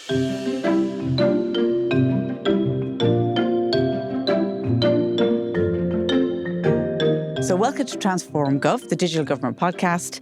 So welcome to Transform Gov, the digital government podcast.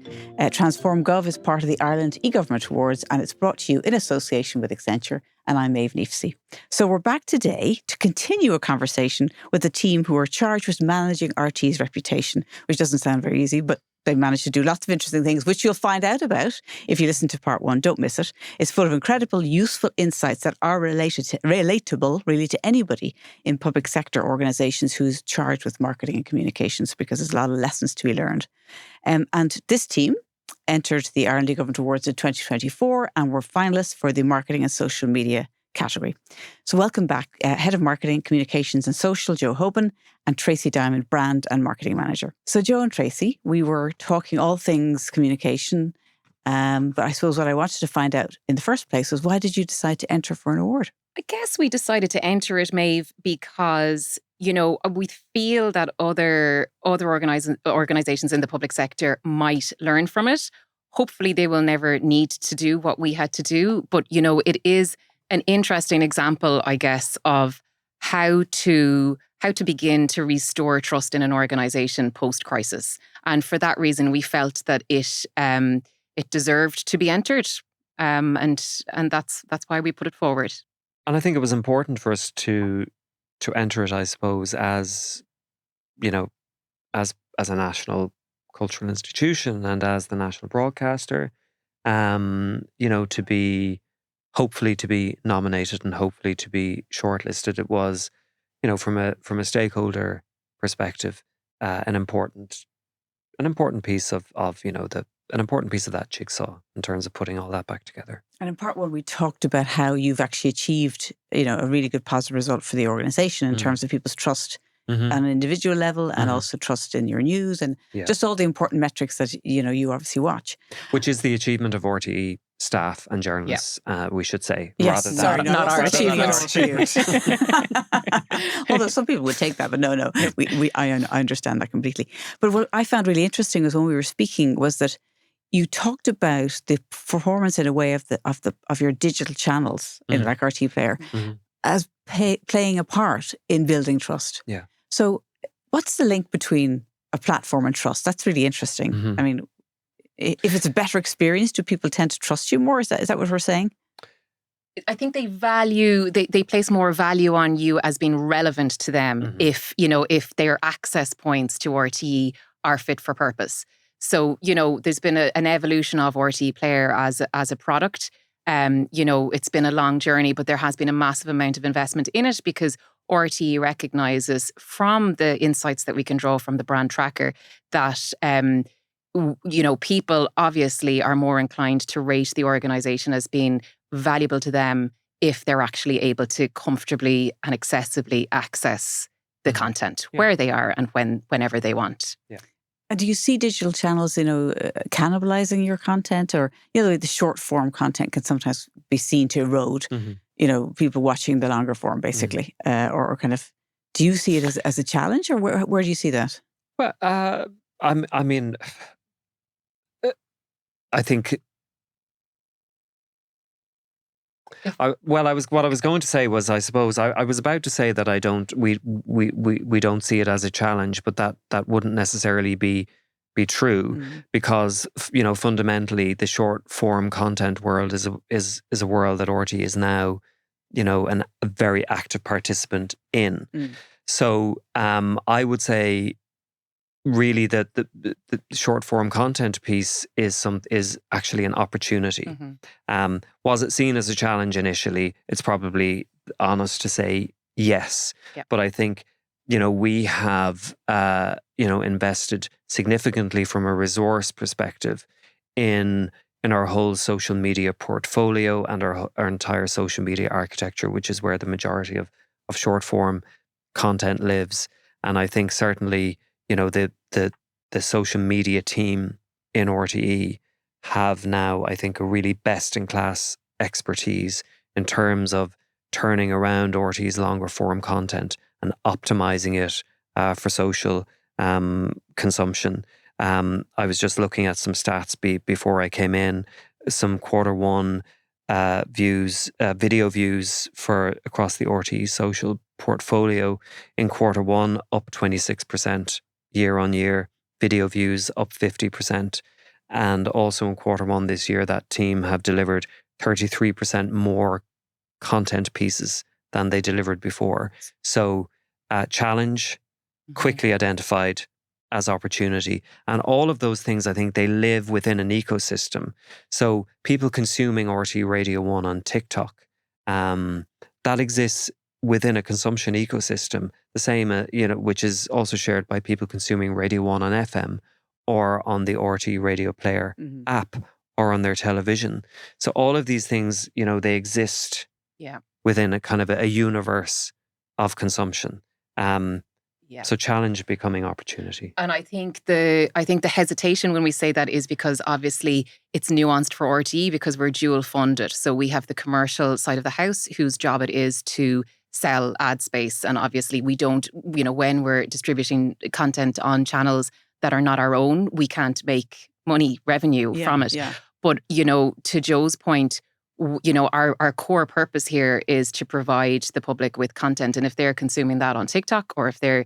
Transform Gov is part of the Ireland e-Government Awards, and it's brought to you in association with Accenture, and I'm Maeve Neefsey. So we're back today to continue a conversation with the team who are charged with managing RT's reputation, which doesn't sound very easy, but they managed to do lots of interesting things, which you'll find out about if you listen to part one. Don't miss it. It's full of incredible, useful insights that are relatable, really, to anybody in public sector organisations who's charged with marketing and communications, because there's a lot of lessons to be learned. And this team entered the Ireland e-Government Awards in 2024 and were finalists for the Marketing and Social Media category. So welcome back, Head of Marketing, Communications and Social, Joe Hoban, and Tracey Diamond, Brand and Marketing Manager. So Joe and Tracey, we were talking all things communication, but I suppose what I wanted to find out in the first place was, why did you decide to enter for an award? I guess we decided to enter it, Maeve, because, we feel that other organisations in the public sector might learn from it. Hopefully they will never need to do what we had to do, but, it is an interesting example, I guess, of how to begin to restore trust in an organisation post-crisis. And for that reason, we felt that it deserved to be entered, and that's why we put it forward. And I think it was important for us to enter it, I suppose, as as a national cultural institution and as the national broadcaster, to be hopefully to be nominated and hopefully to be shortlisted. It was, from a stakeholder perspective, an important piece of an important piece of that jigsaw in terms of putting all that back together. And in part one, we talked about how you've actually achieved, a really good positive result for the organisation in terms of people's trust on an individual level, and also trust in your news, and just all the important metrics that, you obviously watch. Which is the achievement of RTE staff and journalists, we should say. Yes, rather sorry, than not our achievement. Although some people would take that, but no, I understand that completely. But what I found really interesting was when we were speaking was that you talked about the performance in a way of your digital channels, like RT Player, as playing a part in building trust. Yeah. So what's the link between a platform and trust? That's really interesting. I mean, if it's a better experience, do people tend to trust you more? Is that what we're saying? I think they place more value on you as being relevant to them if their access points to RTE are fit for purpose. So, there's been an evolution of RTE Player as a product. It's been a long journey, but there has been a massive amount of investment in it because RTE recognises from the insights that we can draw from the brand tracker that, people obviously are more inclined to rate the organisation as being valuable to them if they're actually able to comfortably and accessibly access the content where they are and whenever they want. Yeah. And do you see digital channels, cannibalizing your content, or the short form content can sometimes be seen to erode, people watching the longer form, basically, or kind of. Do you see it as a challenge, or where do you see that? Well, I mean, I think. What I was going to say was, I suppose I was about to say that we don't see it as a challenge, but that wouldn't necessarily be true, because fundamentally the short form content world is a world that RT is now a very active participant in. So I would say really that the short form content piece is actually an opportunity. Was it seen as a challenge initially? It's probably honest to say yes. Yep. But I think we have invested significantly from a resource perspective in our whole social media portfolio and our entire social media architecture, which is where the majority of short form content lives. And I think certainly the social media team in RTE have now, I think, a really best-in-class expertise in terms of turning around RTE's longer form content and optimizing it for social consumption. I was just looking at some stats before I came in. Some quarter one video views for across the RTE social portfolio in Q1 up 26% year on year. Video views up 50%. And also in Q1 this year, that team have delivered 33% more content pieces than they delivered before. So challenge, quickly identified as opportunity. And all of those things, I think they live within an ecosystem. So people consuming RTE Radio 1 on TikTok, that exists within a consumption ecosystem, the same, which is also shared by people consuming Radio 1 on FM or on the RTE Radio Player app or on their television. So all of these things, they exist within a kind of a universe of consumption. So challenge becoming opportunity. And I think the hesitation when we say that is because obviously it's nuanced for RTE because we're dual funded. So we have the commercial side of the house whose job it is to sell ad space. And obviously we don't, when we're distributing content on channels that are not our own, we can't make revenue from it. Yeah. But, to Joe's point, our core purpose here is to provide the public with content. And if they're consuming that on TikTok or if they're,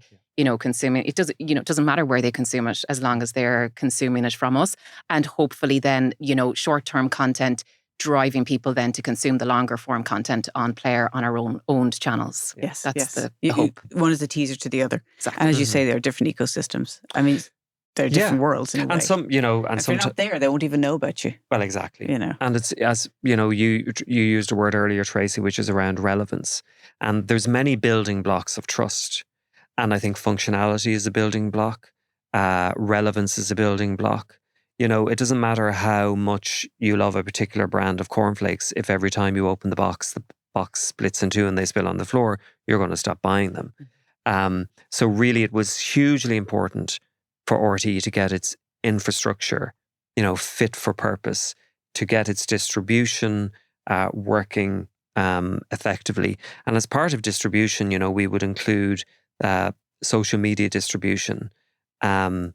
consuming it, doesn't matter where they consume it as long as they're consuming it from us. And hopefully then, short-term content driving people then to consume the longer form content on Player on our own owned channels. Yes, that's the hope. One is a teaser to the other. Exactly. And as you say, they're different ecosystems. I mean, they're different worlds in a way. And some, if they're not there, they won't even know about you. Well, exactly. And it's, as you used a word earlier, Tracey, which is around relevance. And there's many building blocks of trust. And I think functionality is a building block. Relevance is a building block. It doesn't matter how much you love a particular brand of cornflakes. If every time you open the box splits in two and they spill on the floor, you're going to stop buying them. So really, it was hugely important for RTE to get its infrastructure, fit for purpose, to get its distribution working effectively. And as part of distribution, we would include social media distribution, and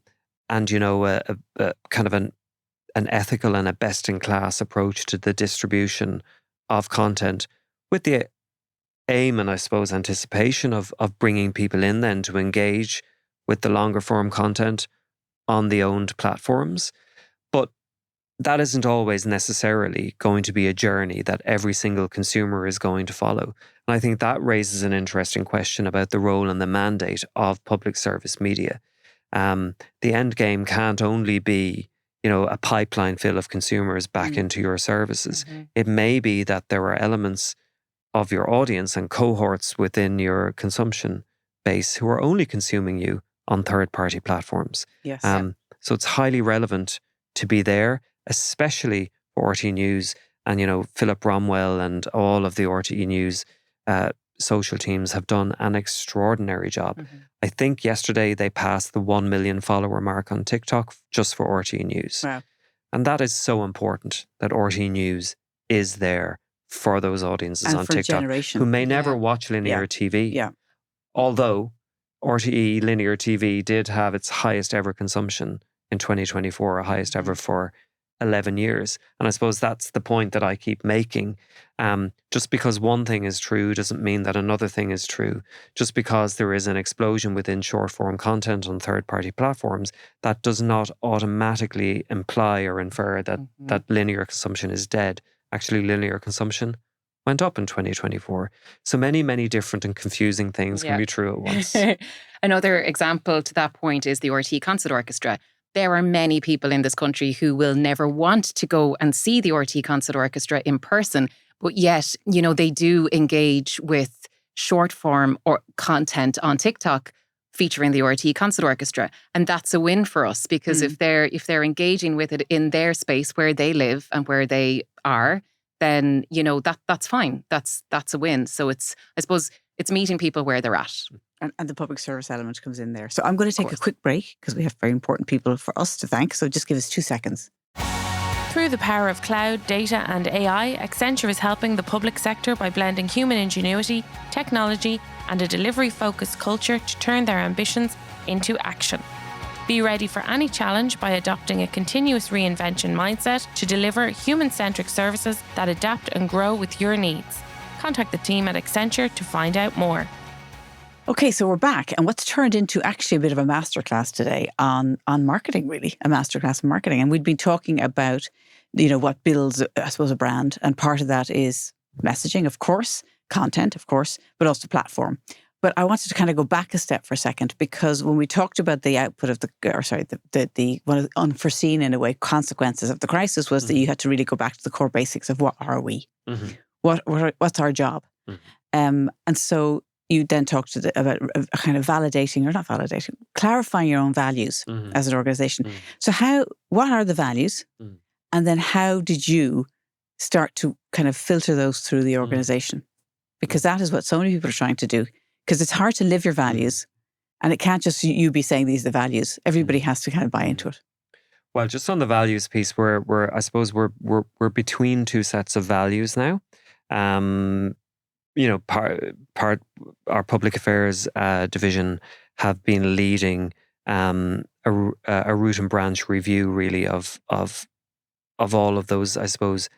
a kind of an ethical and a best-in-class approach to the distribution of content, with the aim and I suppose anticipation of bringing people in then to engage with the longer form content on the owned platforms. But that isn't always necessarily going to be a journey that every single consumer is going to follow. And I think that raises an interesting question about the role and the mandate of public service media. The end game can't only be, a pipeline fill of consumers back into your services. It may be that there are elements of your audience and cohorts within your consumption base who are only consuming you on third-party platforms. Yes. So it's highly relevant to be there, especially for RTE News. And, Philip Bromwell and all of the RTE News social teams have done an extraordinary job. I think yesterday they passed the 1 million follower mark on TikTok just for RTE News. Wow. And that is so important, that RTE News is there for those audiences and on for TikTok who may never watch linear TV. Yeah. Although RTE linear TV did have its highest ever consumption in 2024, a highest ever for 11 years. And I suppose that's the point that I keep making. Just because one thing is true doesn't mean that another thing is true. Just because there is an explosion within short form content on third-party platforms, that does not automatically imply or infer that, that linear consumption is dead. Actually, linear consumption went up in 2024. So many, many different and confusing things can be true at once. Another example to that point is the RTE Concert Orchestra. There are many people in this country who will never want to go and see the RTE Concert Orchestra in person, but yet, they do engage with short form or content on TikTok featuring the RTE Concert Orchestra. And that's a win for us because if they're engaging with it in their space where they live and where they are, then, that's fine. That's a win. So I suppose it's meeting people where they're at. And the public service element comes in there. So I'm going to take a quick break because we have very important people for us to thank. So just give us 2 seconds. Through the power of cloud, data and AI, Accenture is helping the public sector by blending human ingenuity, technology and a delivery-focused culture to turn their ambitions into action. Be ready for any challenge by adopting a continuous reinvention mindset to deliver human-centric services that adapt and grow with your needs. Contact the team at Accenture to find out more. Okay, so we're back, and what's turned into actually a bit of a masterclass today on marketing, really, a masterclass in marketing. And we'd been talking about, what builds, I suppose, a brand. And part of that is messaging, of course, content, of course, but also platform. But I wanted to kind of go back a step for a second, because when we talked about the output of the one of the unforeseen, in a way, consequences of the crisis was that you had to really go back to the core basics of what are we? What's our job? And so you then talked about kind of clarifying your own values as an organization. So what are the values? And then how did you start to kind of filter those through the organization? Because that is what so many people are trying to do. Because it's hard to live your values, and it can't just you be saying these are the values. Everybody has to kind of buy into it. Well, just on the values piece, I suppose we're between two sets of values now. Part our public affairs division have been leading a root and branch review, really, of all of those, I suppose,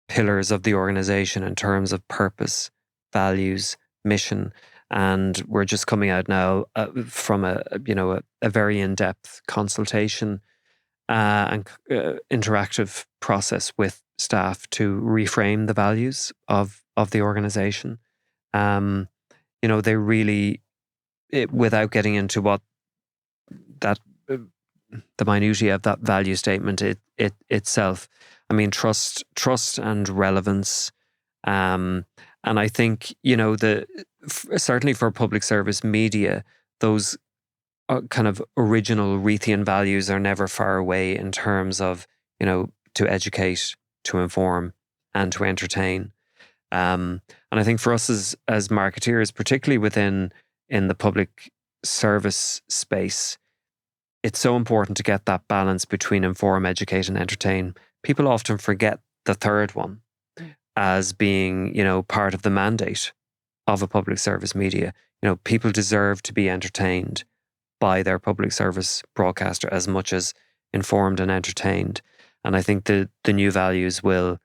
pillars of the organization in terms of purpose, values, mission. And we're just coming out now from a very in-depth consultation and interactive process with staff to reframe the values of the organization. They really, without getting into what that the minutiae of that value statement itself. I mean, trust and relevance. And I think, certainly for public service media, those kind of original Rethian values are never far away in terms of, to educate, to inform, and to entertain. And I think for us as marketeers, particularly in the public service space, it's so important to get that balance between inform, educate, and entertain. People often forget the third one as being, part of the mandate of a public service media. People deserve to be entertained by their public service broadcaster as much as informed and entertained. And I think the new values will,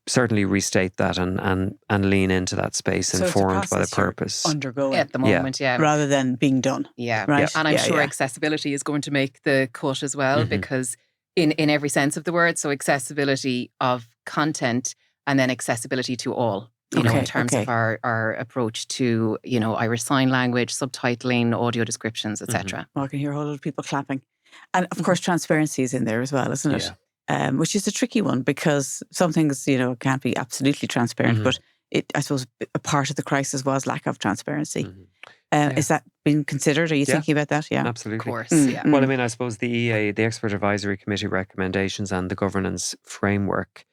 certainly restate that and lean into that space, so informed by the purpose. Undergoing at the moment, rather than being done. Yeah, right. And I'm sure accessibility is going to make the cut as well, because in every sense of the word, so accessibility of content and then accessibility to all. In terms of our approach to, Irish Sign Language, subtitling, audio descriptions, etc. Well, I can hear a whole lot of people clapping. And of course, transparency is in there as well, isn't it? Yeah. Which is a tricky one, because some things, can't be absolutely transparent, but I suppose a part of the crisis was lack of transparency. Is that been considered? Are you thinking about that? Yeah, absolutely. Of course, yeah. Well, I mean, I suppose the EA, the Expert Advisory Committee recommendations and the governance framework,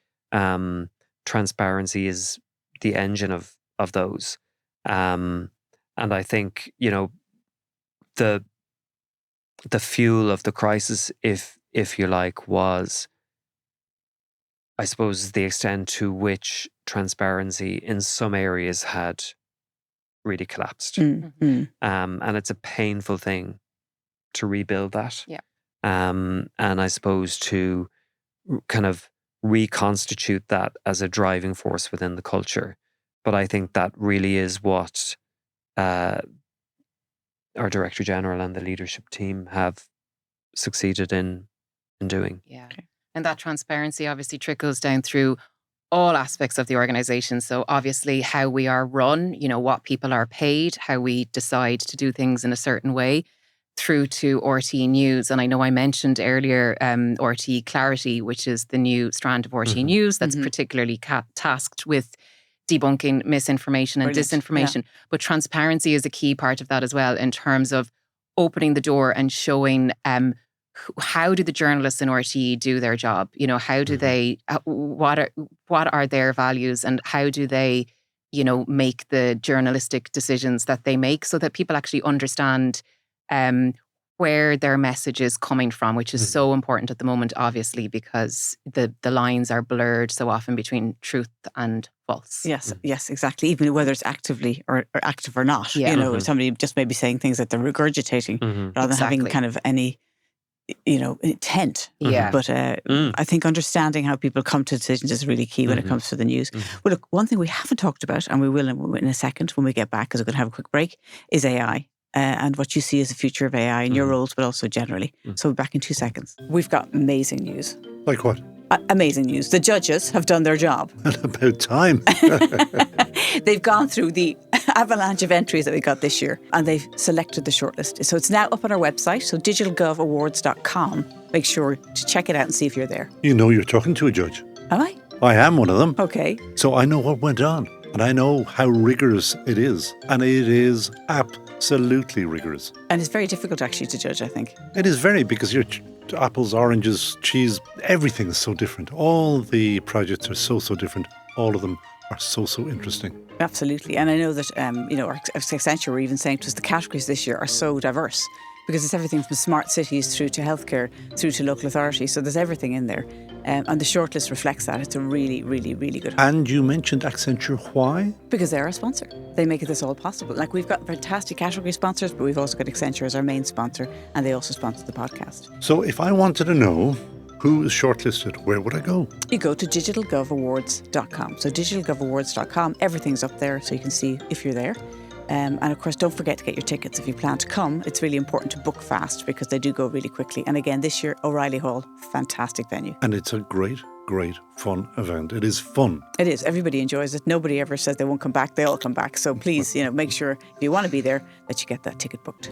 transparency is the engine of those. And I think, the fuel of the crisis, if you like, was, I suppose, the extent to which transparency in some areas had really collapsed. And it's a painful thing to rebuild that. Yeah. And I suppose to kind of reconstitute that as a driving force within the culture. But I think that really is what our Director General and the leadership team have succeeded in doing. Yeah. Okay. And that transparency obviously trickles down through all aspects of the organisation. So obviously how we are run, what people are paid, how we decide to do things in a certain way, through to RT News. And I know I mentioned earlier RT Clarity, which is the new strand of RT News that's particularly tasked with debunking misinformation and disinformation. Yeah. But transparency is a key part of that as well, in terms of opening the door and showing how do the journalists in RT do their job? How do they, what are their values, and how do they, make the journalistic decisions that they make, so that people actually understand where their message is coming from, which is so important at the moment, obviously, because the lines are blurred so often between truth and false. Yes, exactly. Even whether it's actively or active or not. Yeah. Somebody just may be saying things that they're regurgitating rather than having kind of any intent. Yeah. But I think understanding how people come to decisions is really key when it comes to the news. Well, look, one thing we haven't talked about, and we will in a second when we get back, because we're going to have a quick break, is AI. And what you see as the future of AI in your roles, but also generally. So we're back in 2 seconds. We've got amazing news. Like what? Amazing news. The judges have done their job. About time. They've gone through the avalanche of entries that we got this year, and they've selected the shortlist. So it's now up on our website, so digitalgovawards.com. Make sure to check it out and see if you're there. You know you're talking to a judge. Am I? I am one of them. Okay. So I know what went on, and I know how rigorous it is. And it is absolutely rigorous. And it's very difficult actually to judge, I think. It is very, because your apples, oranges, cheese, everything is so different. All the projects are so different. All of them are so interesting. Absolutely. And I know that, our Accenture were even saying to us the categories this year are so diverse, because it's everything from smart cities through to healthcare, through to local authority. So there's everything in there. And the shortlist reflects that. It's a really, really, really good. And you mentioned Accenture. Why? Because they're our sponsor. They make this all possible. Like, we've got fantastic category sponsors, but we've also got Accenture as our main sponsor, and they also sponsor the podcast. So if I wanted to know who is shortlisted, where would I go? You go to digitalgovawards.com. So digitalgovawards.com, everything's up there so you can see if you're there. And of course, don't forget to get your tickets. If you plan to come, it's really important to book fast because they do go really quickly. And again, this year, O'Reilly Hall, fantastic venue. And it's a great, fun event. It is fun. It is. Everybody enjoys it. Nobody ever says they won't come back. They all come back. So please, make sure if you want to be there that you get that ticket booked.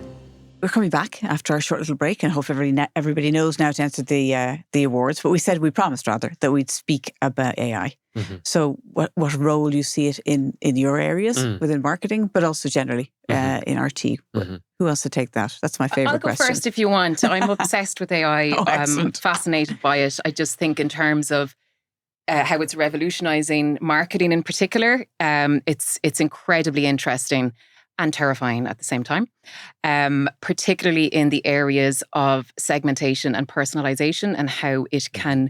We're coming back after our short little break, and hope everybody knows now to enter the awards. But we promised that we'd speak about AI. So what role you see it in your areas within marketing, but also generally in RT. Who wants to take that? That's my favourite question. I'll go first if you want. I'm obsessed with AI. I'm fascinated by it. I just think in terms of how it's revolutionising marketing in particular, it's incredibly interesting and terrifying at the same time, particularly in the areas of segmentation and personalization, and how it can,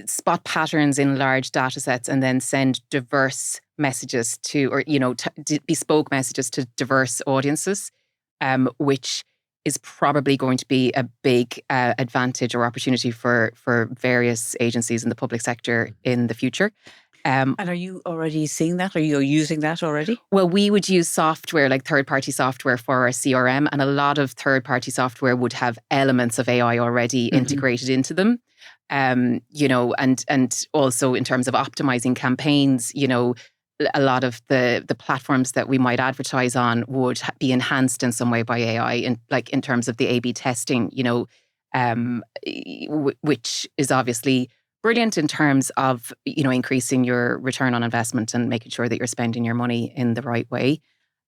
spot patterns in large data sets and then send diverse messages to, or, bespoke messages to diverse audiences, which is probably going to be a big advantage or opportunity for various agencies in the public sector in the future. And are you already seeing that? Are you using that already? Well, we would use software, like third-party software for our CRM, and a lot of third-party software would have elements of AI already integrated into them. And also in terms of optimizing campaigns, a lot of the platforms that we might advertise on would be enhanced in some way by AI, in terms of the A/B testing, which is obviously brilliant in terms of, increasing your return on investment and making sure that you're spending your money in the right way.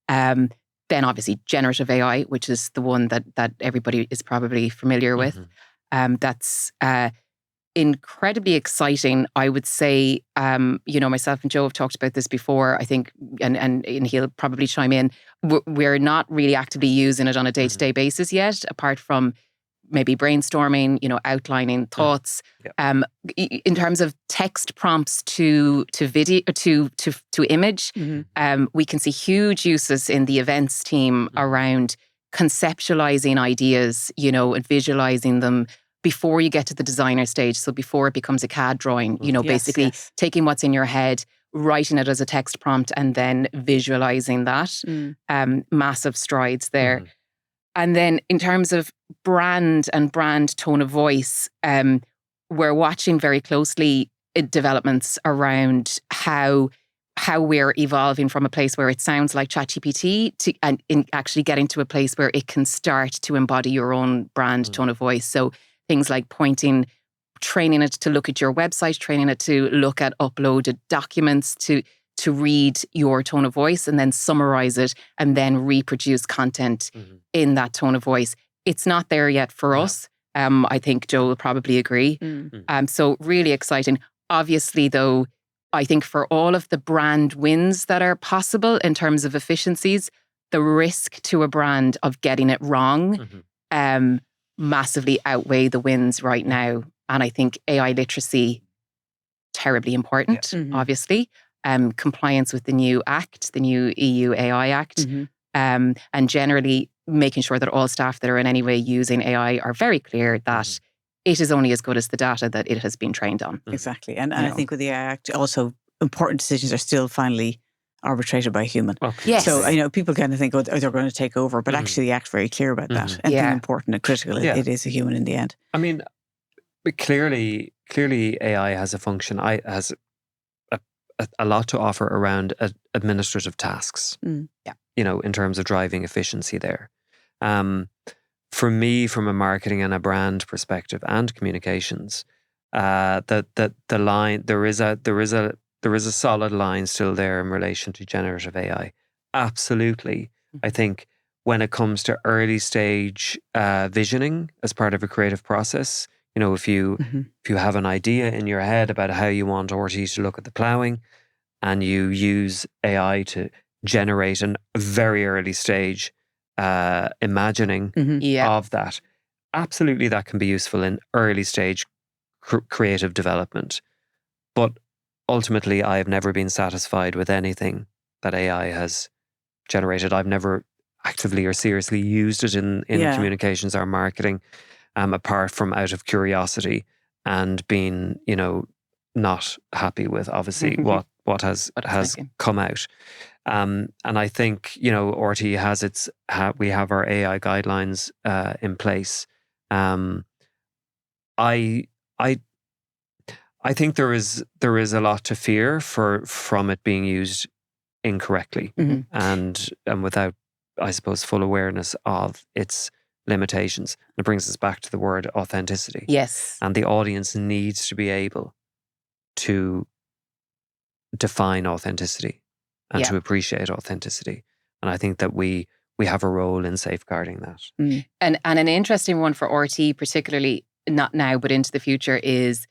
Then obviously generative AI, which is the one that everybody is probably familiar with. That's incredibly exciting. I would say, myself and Joe have talked about this before, I think, and he'll probably chime in. We're not really actively using it on a day-to-day basis yet, apart from maybe brainstorming, outlining thoughts. In terms of text prompts to video, to image, we can see huge uses in the events team around conceptualizing ideas, and visualizing them before you get to the designer stage. So before it becomes a CAD drawing, basically taking what's in your head, writing it as a text prompt, and then visualizing that. Massive strides there. And then in terms of brand and brand tone of voice, we're watching very closely developments around how we're evolving from a place where it sounds like ChatGPT and actually getting to a place where it can start to embody your own brand tone of voice. So things like training it to look at your website, training it to look at uploaded documents, to read your tone of voice and then summarize it and then reproduce content in that tone of voice. It's not there yet for us. I think Joe will probably agree. So really exciting. Obviously, though, I think for all of the brand wins that are possible in terms of efficiencies, the risk to a brand of getting it wrong massively outweigh the wins right now. And I think AI literacy, terribly important, obviously. Compliance with the new Act, the new EU AI Act, and generally making sure that all staff that are in any way using AI are very clear that it is only as good as the data that it has been trained on. Exactly. And I think with the AI Act, also important decisions are still finally arbitrated by a human. Yes. So, people kind of think, they're going to take over, but actually the Act's very clear about that. Anything important and critical, it is a human in the end. I mean, but clearly AI has a function, has a lot to offer around administrative tasks, in terms of driving efficiency there. For me, from a marketing and a brand perspective and communications, the line, there is a solid line still there in relation to generative AI. Absolutely. I think when it comes to early stage visioning as part of a creative process, if you have an idea in your head about how you want RT to look at the ploughing, and you use AI to generate a very early stage imagining of that, absolutely that can be useful in early stage creative development. But ultimately, I have never been satisfied with anything that AI has generated. I've never actively or seriously used it in communications or marketing, apart from out of curiosity and being, not happy with obviously what has come out. And I think, RT has we have our AI guidelines in place. I think there is a lot to fear from it being used incorrectly and without, I suppose, full awareness of its limitations. It brings us back to the word authenticity. Yes. And the audience needs to be able to define authenticity and to appreciate authenticity. And I think that we have a role in safeguarding that. And an interesting one for RT, particularly not now, but into the future, is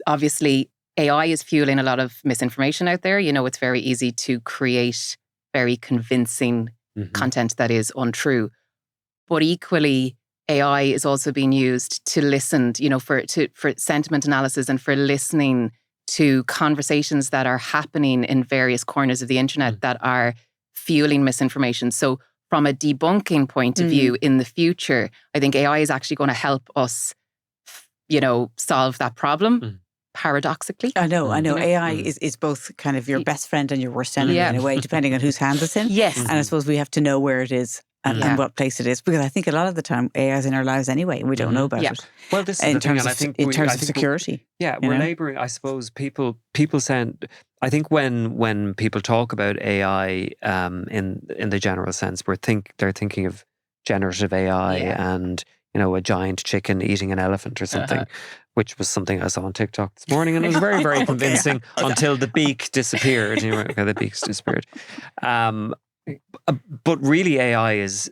obviously AI is fueling a lot of misinformation out there. It's very easy to create very convincing content that is untrue. But equally, AI is also being used to listen, for sentiment analysis and for listening to conversations that are happening in various corners of the internet that are fueling misinformation. So from a debunking point of view in the future, I think AI is actually going to help us, solve that problem. Paradoxically. I know. AI is both kind of your best friend and your worst enemy in a way, depending on whose hands it's in. Yes. And I suppose we have to know where it is and what place it is, because I think a lot of the time AI is in our lives anyway, and we don't know about it. Well, this is in terms of security. We're labouring. I suppose people send. I think when people talk about AI in the general sense, they're thinking of generative AI and a giant chicken eating an elephant or something, which was something I saw on TikTok this morning, and it was very, very convincing until the beak disappeared. The beak's disappeared. But really, AI is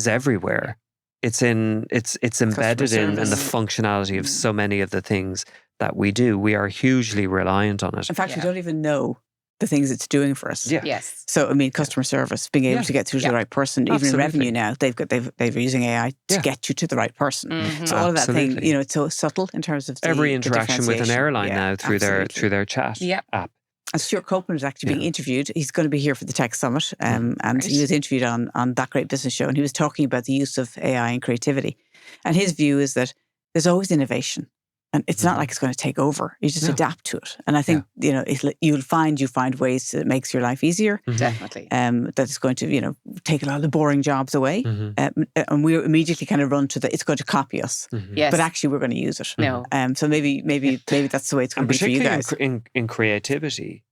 everywhere. It's embedded in the functionality of so many of the things that we do. We are hugely reliant on it. In fact, we don't even know the things it's doing for us. Yeah. Yes. So, customer service, being able to get through to the right person, even in revenue now, they're using AI to get you to the right person. So all of that thing, it's so subtle in terms of every interaction with an airline now through their chat app. And Stuart Copeland is actually being interviewed. He's going to be here for the Tech Summit, and he was interviewed on That Great Business Show, and he was talking about the use of AI and creativity. And his view is that there's always innovation, and it's not like it's going to take over. You just adapt to it. And I think you find ways that it makes your life easier. Definitely. That it's going to take a lot of the boring jobs away, and we immediately kind of run to it's going to copy us. Yes. But actually, we're going to use it. No. So maybe that's the way it's going to be for you guys. In creativity,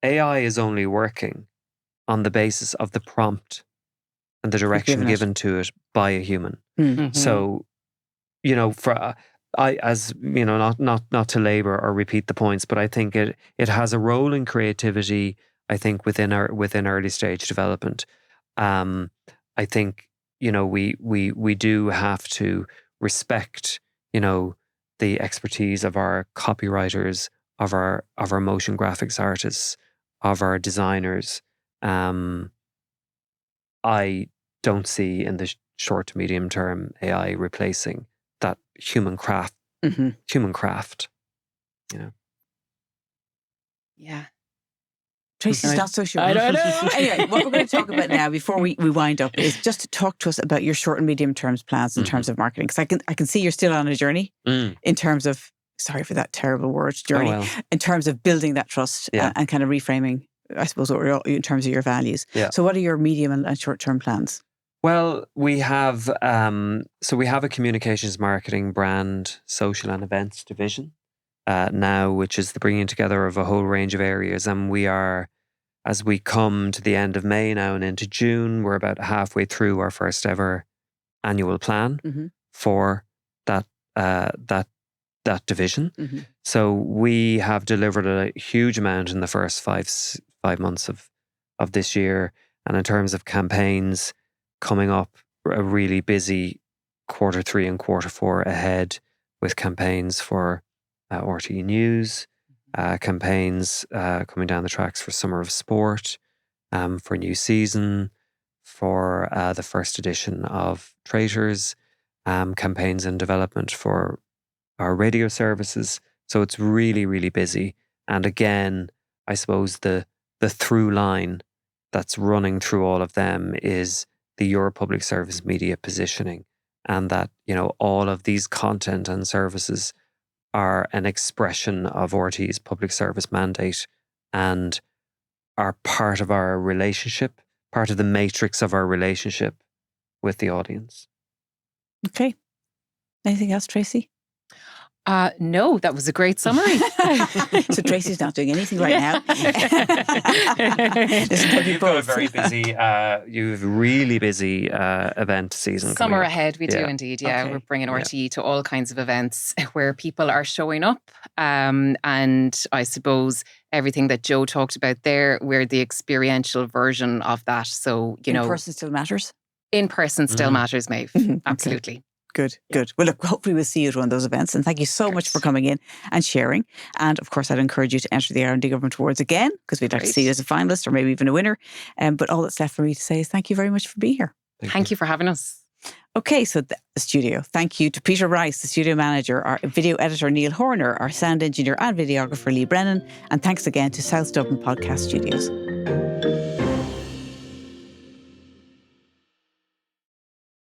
AI is only working on the basis of the prompt and the direction given to it by a human. So, not to labour or repeat the points, but I think it has a role in creativity. I think within early stage development, I think we do have to respect the expertise of our copywriters, of our motion graphics artists, of our designers. I don't see in the short to medium term AI replacing that human craft, you know. Yeah. Tracy's not so sure. I don't know. Anyway, what we're going to talk about now before we wind up is just to talk to us about your short and medium term plans in terms of marketing. Because I can see you're still on a journey in terms of, sorry for that terrible word, journey, in terms of building that trust and kind of reframing, I suppose, in terms of your values. Yeah. So what are your medium and short term plans? Well, we have a communications, marketing, brand, social and events division now, which is the bringing together of a whole range of areas. And we are, as we come to the end of May now and into June, we're about halfway through our first ever annual plan for that division. So we have delivered a huge amount in the first five months of this year. And in terms of campaigns, coming up a really busy quarter 3 and quarter 4 ahead with campaigns for RTE News, campaigns coming down the tracks for Summer of Sport, for New Season, for the first edition of Traitors, campaigns in development for our radio services. So it's really, really busy. And again, I suppose the through line that's running through all of them is the Your Public Service media positioning, and that, you know, all of these content and services are an expression of RT's public service mandate and are part of our relationship, part of the matrix of our relationship with the audience. Okay. Anything else, Tracey? No, that was a great summary. So Tracey's not doing anything right now. You've got a very busy, you've really busy event season. Summer ahead, we do indeed. Yeah, Okay. We're bringing RTE to all kinds of events where people are showing up. And I suppose everything that Joe talked about there, we're the experiential version of that. So, you know. In person still matters? In person still matters, Maeve. Absolutely. Good. Well, look, hopefully we'll see you at one of those events. And thank you so much for coming in and sharing. And of course, I'd encourage you to enter the R&D Government Awards again, because we'd like to see you as a finalist or maybe even a winner. But all that's left for me to say is thank you very much for being here. Thank you for having us. Okay, so the studio. Thank you to Peter Rice, the studio manager, our video editor Neil Horner, our sound engineer and videographer Lee Brennan. And thanks again to South Dublin Podcast Studios.